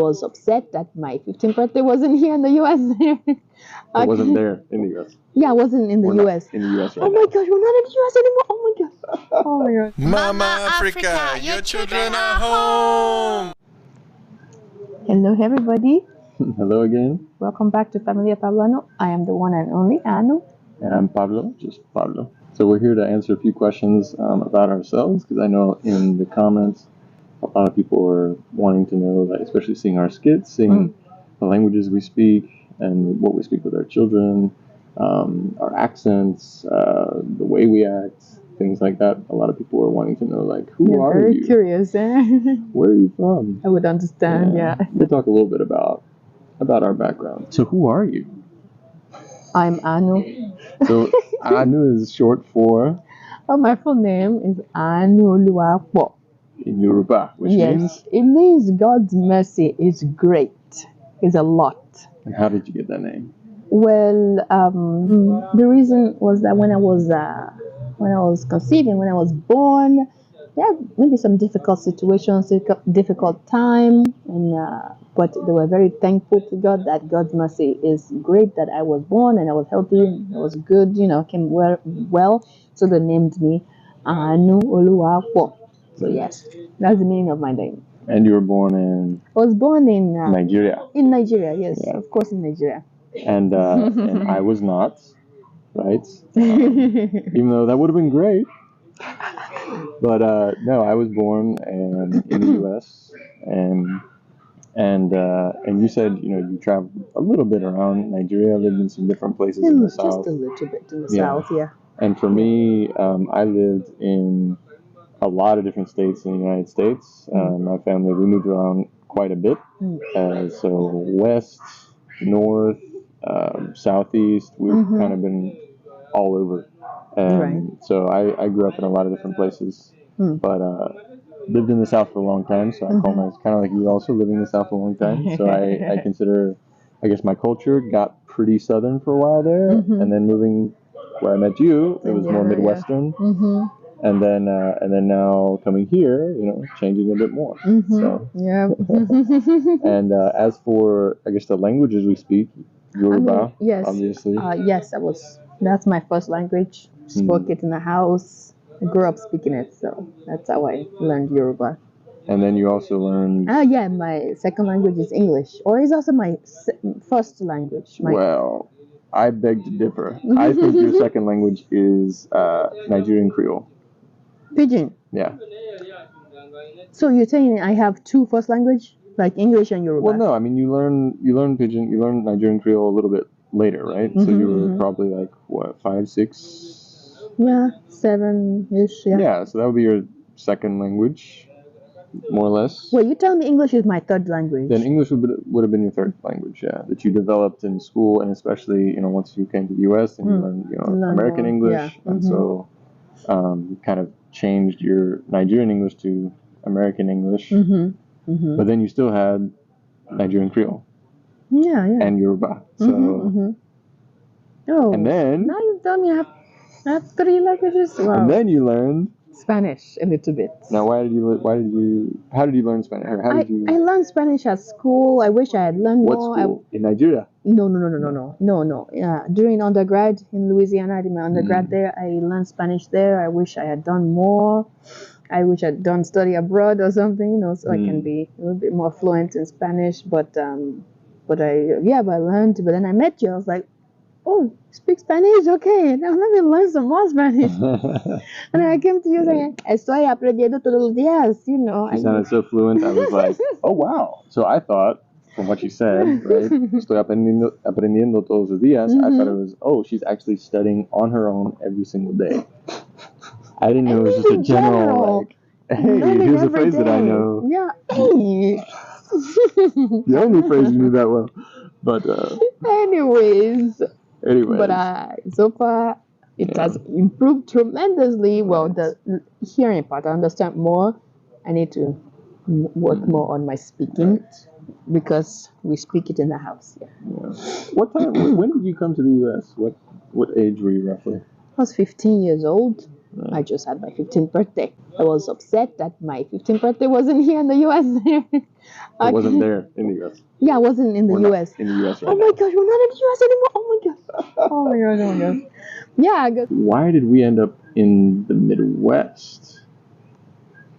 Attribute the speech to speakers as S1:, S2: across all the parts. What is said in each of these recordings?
S1: was upset that my 15th birthday wasn't here in the US.
S2: It wasn't there in the US.
S1: Yeah, I wasn't in the
S2: We're
S1: US.
S2: not in the US right
S1: Oh my
S2: now.
S1: gosh, we're not in the US anymore. Oh my gosh. Oh my gosh.
S3: Mama Africa, your children are home.
S1: Hello, everybody.
S2: Hello again.
S1: Welcome back to Familia Pablanu. I am the one and only Anu.
S2: And I'm Pablo, just Pablo. So we're here to answer a few questions about ourselves, because I know in the comments a lot of people are wanting to know, like, especially seeing our skits, seeing the languages we speak and what we speak with our children, our accents, the way we act, things like that. A lot of people are wanting to know, like, who are
S1: very
S2: you?
S1: Curious, eh?
S2: Where are you from?
S1: I would understand, yeah.
S2: We'll talk a little bit about our background. So who are you?
S1: I'm Anu.
S2: So Anu is short for?
S1: Oh, my full name is Anu Luapo.
S2: In YORÀBÁ, which means?
S1: It means God's mercy is great. It's a lot.
S2: And how did you get that name?
S1: Well, the reason was that when I was conceiving, when I was born, there had maybe some difficult situations, difficult time, and but they were very thankful to God that God's mercy is great, that I was born and I was healthy, I was good, came well. So they named me Anu Oluwapo. So yes, that's the meaning of my name.
S2: And you were born in?
S1: I was born in
S2: Nigeria.
S1: In Nigeria, yes,
S2: Yeah.
S1: of course, in Nigeria.
S2: And and I was not, right? Even though that would have been great. But no, I was born in the U.S. and you said you traveled a little bit around Nigeria, lived in some different places in the south.
S1: Just a little bit in the south, yeah.
S2: And for me, I lived in a lot of different states in the United States. My family, we moved around quite a bit. So west, north, southeast, we've kind of been all over. So I grew up in a lot of different places, but lived in the South for a long time. So I call myself kind of like you, also living in the South for a long time. So I consider, I guess my culture got pretty Southern for a while there, and then moving where I met you, it was more Midwestern. And then now coming here, changing a bit more. So
S1: yeah.
S2: And as for, I guess, the languages we speak, YORÀBÁ,
S1: yes,
S2: obviously.
S1: Yes, that's my first language. Spoke it in the house. I grew up speaking it, so that's how I learned YORÀBÁ.
S2: And then you also learned?
S1: Yeah, my second language is English, or it's also my first language.
S2: Well, I beg to differ. I think your second language is Nigerian Creole.
S1: Pidgin.
S2: Yeah.
S1: So you're saying I have two first language, like English and YORÀBÁ?
S2: Well, no. I mean, you learn Pidgin, you learn Nigerian Creole a little bit later, right? So you were probably like what, 5, 6?
S1: Yeah, 7-ish. Yeah.
S2: Yeah. So that would be your second language, more or less.
S1: Well, you tell me English is my third language.
S2: Then English would have been your third language, yeah, that you developed in school, and especially once you came to the U.S. and you learned American English, and so kind of changed your Nigerian English to American English, but then you still had Nigerian Creole, and YORÀBÁ. So,
S1: oh,
S2: and then
S1: now you tell me I have 3 languages. Wow.
S2: And then you learned
S1: Spanish a little bit.
S2: Now, how did you learn Spanish? Or how did you?
S1: I learned Spanish at school. I wish I had learned
S2: what
S1: more.
S2: School? In Nigeria?
S1: No. Yeah, during undergrad in Louisiana, I did my undergrad there. I learned Spanish there. I wish I had done more. I wish I'd done study abroad or something, so I can be a little bit more fluent in Spanish. But I learned. But then I met you. I was like, oh, speak Spanish? Okay, now let me learn some more Spanish. And I came to you saying, estoy aprendiendo todos los días,
S2: You sounded so fluent. I was like, oh, wow. So I thought, from what you said, right, estoy aprendiendo todos los días, I thought it was, oh, she's actually studying on her own every single day. I didn't know it was just a general, like, hey, here's a phrase that I know.
S1: Yeah, hey.
S2: The only phrase you knew that well. But
S1: Anyways.
S2: But
S1: so far it has improved tremendously. Well, the hearing part, I understand more. I need to work more on my speaking because we speak it in the house. Yeah.
S2: What time? When did you come to the U.S.? What age were you roughly?
S1: I was 15 years old. I just had my 15th birthday. I was upset that my 15th birthday wasn't here in the U.S.
S2: It wasn't there in the U.S.
S1: Yeah, I wasn't in the
S2: We're
S1: U.S.
S2: not in the U.S. right
S1: Oh my
S2: now.
S1: gosh, we're not in the U.S. anymore. Oh my gosh. Oh my gosh. Oh my gosh. Yeah.
S2: Why did we end up in the Midwest?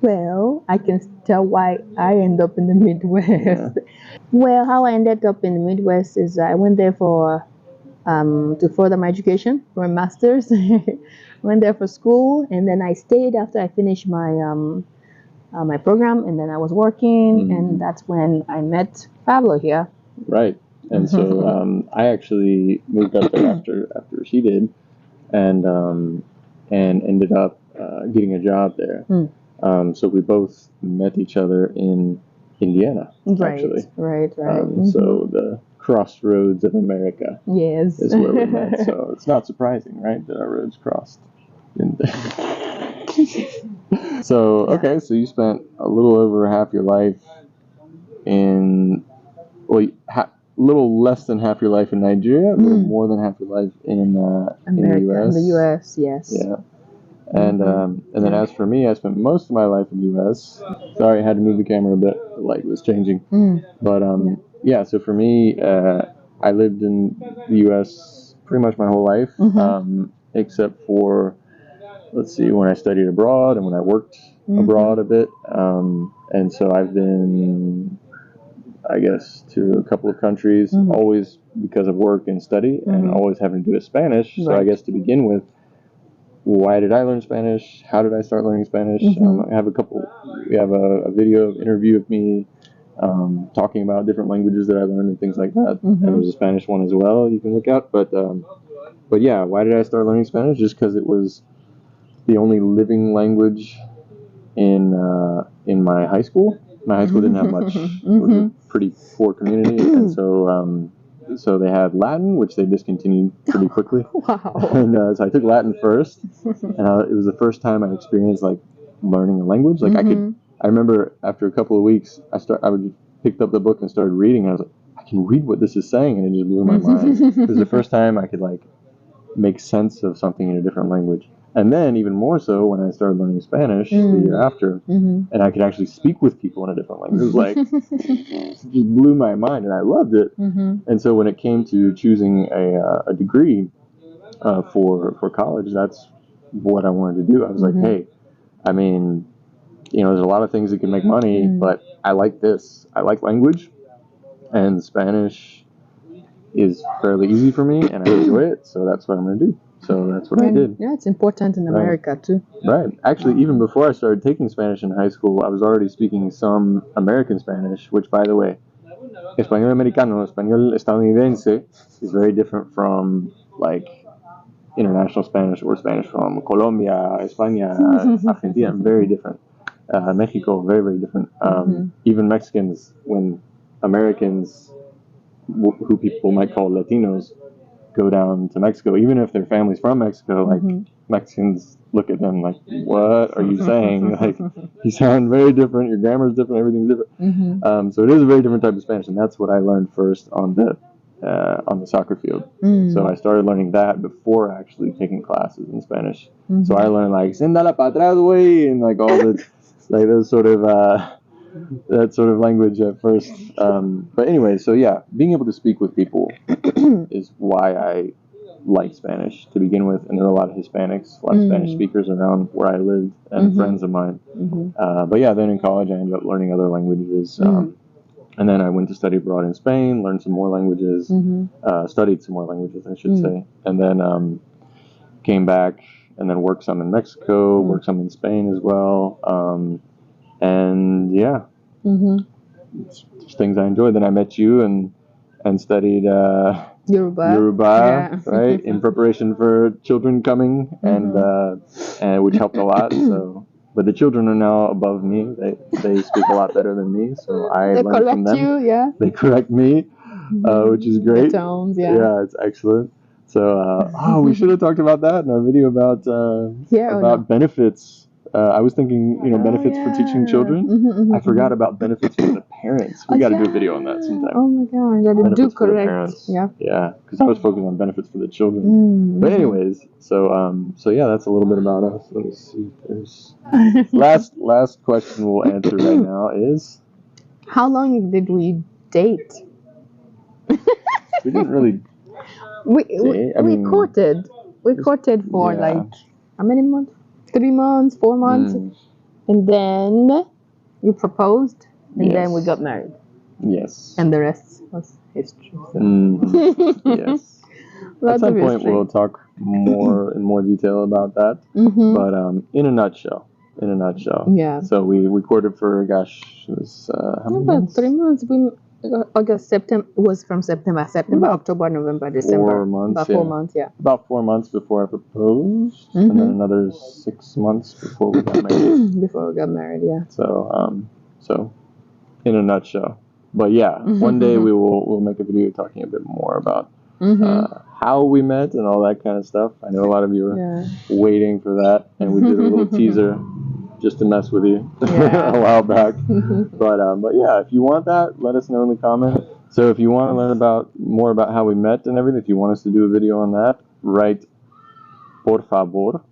S1: Well, I can tell why I end up in the Midwest.
S2: Yeah.
S1: Well, how I ended up in the Midwest is I went there for to further my education for a master's. Went there for school, and then I stayed after I finished my program, and then I was working, and that's when I met Pablo here.
S2: Right, and so I actually moved up there after she did, and ended up getting a job there. So we both met each other in Indiana, actually.
S1: Right.
S2: So the crossroads of America is where we met. So it's not surprising, right, that our roads crossed. So, okay, so you spent a little over half your life in, well, little less than half your life in Nigeria, a little more than half your life in the U.S.
S1: In the U.S., yes.
S2: Yeah. And then as for me, I spent most of my life in the U.S. Sorry, I had to move the camera a bit. The light was changing. But yeah, so for me, I lived in the U.S. pretty much my whole life, except for, let's see, when I studied abroad and when I worked abroad a bit. And so I've been, I guess, to a couple of countries, always because of work and study, and always having to do Spanish. So I guess to begin with, why did I learn Spanish? How did I start learning Spanish? We have a video interview of me talking about different languages that I learned and things like that. And there's a Spanish one as well you can look at. But yeah, why did I start learning Spanish? Just because it was the only living language in my high school. My high school didn't have much. It was a pretty poor community, and so they had Latin, which they discontinued pretty quickly.
S1: Wow.
S2: And so I took Latin first, and it was the first time I experienced like learning a language. Like I remember after a couple of weeks, I would picked up the book and started reading, and I was like, I can read what this is saying, and it just blew my mind. It was the first time I could like make sense of something in a different language. And then even more so when I started learning Spanish the year after, and I could actually speak with people in a different language. It was like, it just blew my mind, and I loved it. And so when it came to choosing a degree for college, that's what I wanted to do. I was like, hey, I mean, there's a lot of things that can make money, but I like this. I like language, and Spanish is fairly easy for me, and I enjoy it, so that's what I'm going to do. So that's what I did.
S1: Yeah, it's important in America too.
S2: Right. Actually, even before I started taking Spanish in high school, I was already speaking some American Spanish, which, by the way, Español Americano, Español Estadounidense is very different from, like, international Spanish or Spanish from Colombia, España, Argentina. Very different. Mexico, very, very different. Even Mexicans, when Americans, who people might call Latinos, go down to Mexico, even if their family's from Mexico, like Mexicans look at them like, what are you saying? Like, you sound very different, your grammar's different, everything's different. So it is a very different type of Spanish, and that's what I learned first on the soccer field. So I started learning that before actually taking classes in Spanish. So I learned like "Sendala pa atrás, güey," and like all the like those sort of that sort of language at first. But anyway, so yeah, being able to speak with people is why I like Spanish to begin with. And there are a lot of Hispanics, a lot of Spanish speakers around where I lived, and friends of mine. But yeah, then in college I ended up learning other languages. And then I went to study abroad in Spain, learned some more languages, studied some more languages, I should say. And then came back and then worked some in Mexico, worked some in Spain as well. And yeah, it's just things I enjoyed. Then I met you and studied YORÀBÁ, right, in preparation for children coming, and which helped a lot. So, but the children are now above me. They speak a lot better than me, so I learn from them. They correct me, which is great.
S1: The tones,
S2: yeah, it's excellent. So, we should have talked about that in our video about benefits I was thinking, benefits for teaching children. I forgot about benefits for the parents. We got to do a video on that sometime.
S1: Oh my god, that
S2: Benefits
S1: do
S2: for the
S1: correct.
S2: parents.
S1: Yeah.
S2: Yeah, because I was focused on benefits for the children. But anyways, so yeah, that's a little bit about us. Let me see. There's last question we'll answer right now is,
S1: how long did we date?
S2: we didn't really
S1: We
S2: mean,
S1: courted. We courted for like how many months? 3 months, 4 months, and then you proposed, and then we got married.
S2: Yes.
S1: And the rest was history. So.
S2: Yes. At some point, we'll talk more in more detail about that. But in a nutshell.
S1: Yeah.
S2: So we courted for, gosh, it was how many months?
S1: 3 months. August, September. It was from September, October, November, December.
S2: 4 months.
S1: About 4 months, yeah.
S2: About 4 months before I proposed, and then another 6 months before we got married. Yeah. So in a nutshell. But yeah, one day we'll make a video talking a bit more about how we met and all that kind of stuff. I know a lot of you are waiting for that, and we did a little teaser just to mess with you a while back. But yeah, if you want that, let us know in the comments. So if you want to learn more about how we met and everything, if you want us to do a video on that, write por favor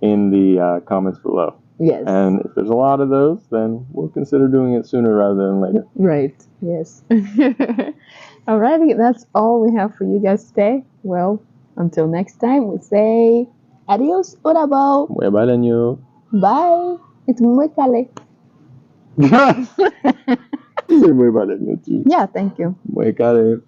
S2: in the comments below.
S1: Yes.
S2: And if there's a lot of those, then we'll consider doing it sooner rather than later.
S1: Right. Yes. Alrighty, that's all we have for you guys today. Well, until next time, we say adios, YORÀBÁ. Bye. It's muy cale.
S2: Muy baleño too.
S1: Yeah, thank you.
S2: Muy cale.